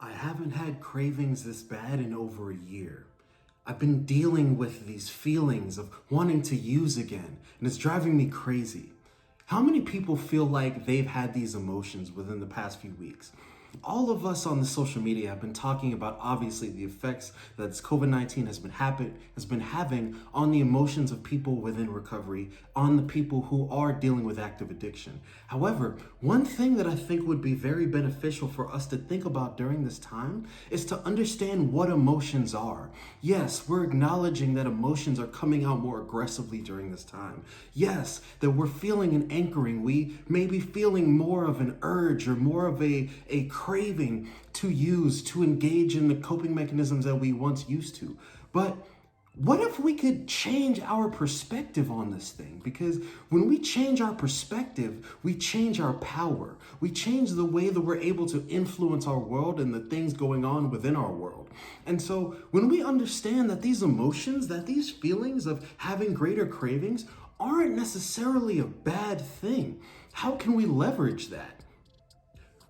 I haven't had cravings this bad in over a year. I've been dealing with these feelings of wanting to use again, and it's driving me crazy. How many people feel like they've had these emotions within the past few weeks? All of us on the social media have been talking about obviously the effects that this COVID-19 has been having on the emotions of people within recovery, on the people who are dealing with active addiction. However, one thing that I think would be very beneficial for us to think about during this time is to understand what emotions are. Yes, we're acknowledging that emotions are coming out more aggressively during this time. Yes, that we're feeling an anchoring. We may be feeling more of an urge or more of a craving to engage in the coping mechanisms that we once used to. But what if we could change our perspective on this thing? Because when we change our perspective, we change our power. We change the way that we're able to influence our world and the things going on within our world. And so when we understand that these emotions, that these feelings of having greater cravings aren't necessarily a bad thing, how can we leverage that?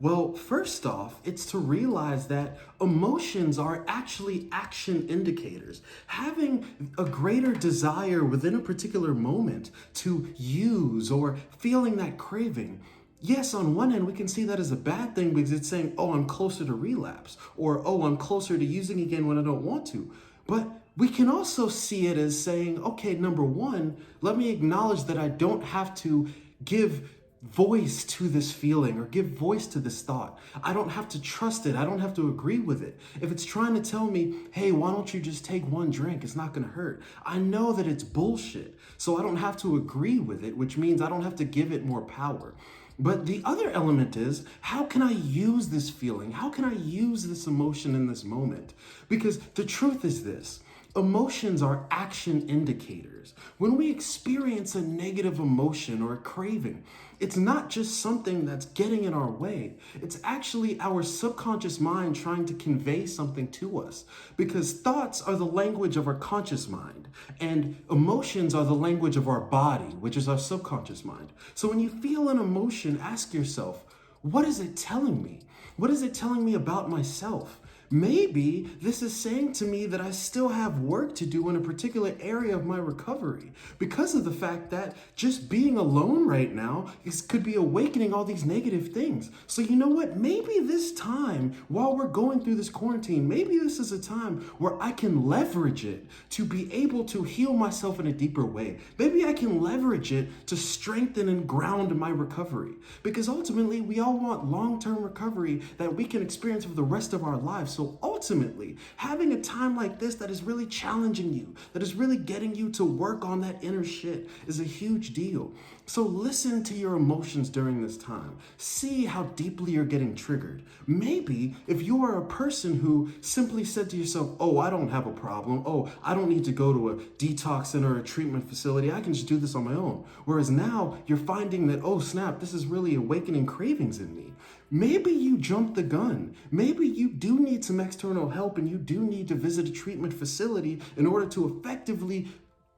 Well, first off, it's to realize that emotions are actually action indicators. Having a greater desire within a particular moment to use or feeling that craving, yes, on one end, we can see that as a bad thing because it's saying, oh, I'm closer to relapse, or oh, I'm closer to using again when I don't want to. But we can also see it as saying, okay, number one, let me acknowledge that I don't have to give voice to this feeling or give voice to this thought. I don't have to trust it. I don't have to agree with it. If it's trying to tell me, hey, why don't you just take one drink? It's not going to hurt. I know that it's bullshit. So I don't have to agree with it, which means I don't have to give it more power. But the other element is, how can I use this feeling? How can I use this emotion in this moment? Because the truth is this. Emotions are action indicators. When we experience a negative emotion or a craving, it's not just something that's getting in our way. It's actually our subconscious mind trying to convey something to us, because thoughts are the language of our conscious mind and emotions are the language of our body, which is our subconscious mind. So when you feel an emotion, ask yourself, what is it telling me? What is it telling me about myself? Maybe this is saying to me that I still have work to do in a particular area of my recovery because of the fact that just being alone right now could be awakening all these negative things. So you know what? Maybe this time while we're going through this quarantine, maybe this is a time where I can leverage it to be able to heal myself in a deeper way. Maybe I can leverage it to strengthen and ground my recovery, because ultimately we all want long-term recovery that we can experience for the rest of our lives. So ultimately, having a time like this that is really challenging you, that is really getting you to work on that inner shit is a huge deal. So listen to your emotions during this time. See how deeply you're getting triggered. Maybe if you are a person who simply said to yourself, oh, I don't have a problem. Oh, I don't need to go to a detox center or a treatment facility. I can just do this on my own. Whereas now you're finding that, oh, snap, this is really awakening cravings in me. Maybe you jumped the gun. Maybe you do need some external help and you do need to visit a treatment facility in order to effectively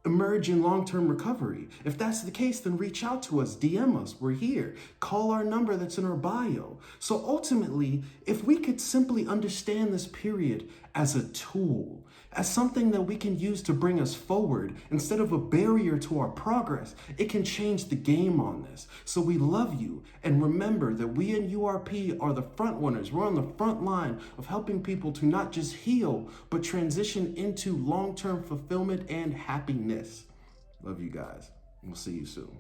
emerge in long-term recovery. If that's the case, then reach out to us, DM us, we're here. Call our number that's in our bio. So ultimately, if we could simply understand this period as a tool, as something that we can use to bring us forward instead of a barrier to our progress, it can change the game on this. So we love you, and remember that we in URP are the front runners. We're on the front line of helping people to not just heal, but transition into long-term fulfillment and happiness. Love you guys. We'll see you soon.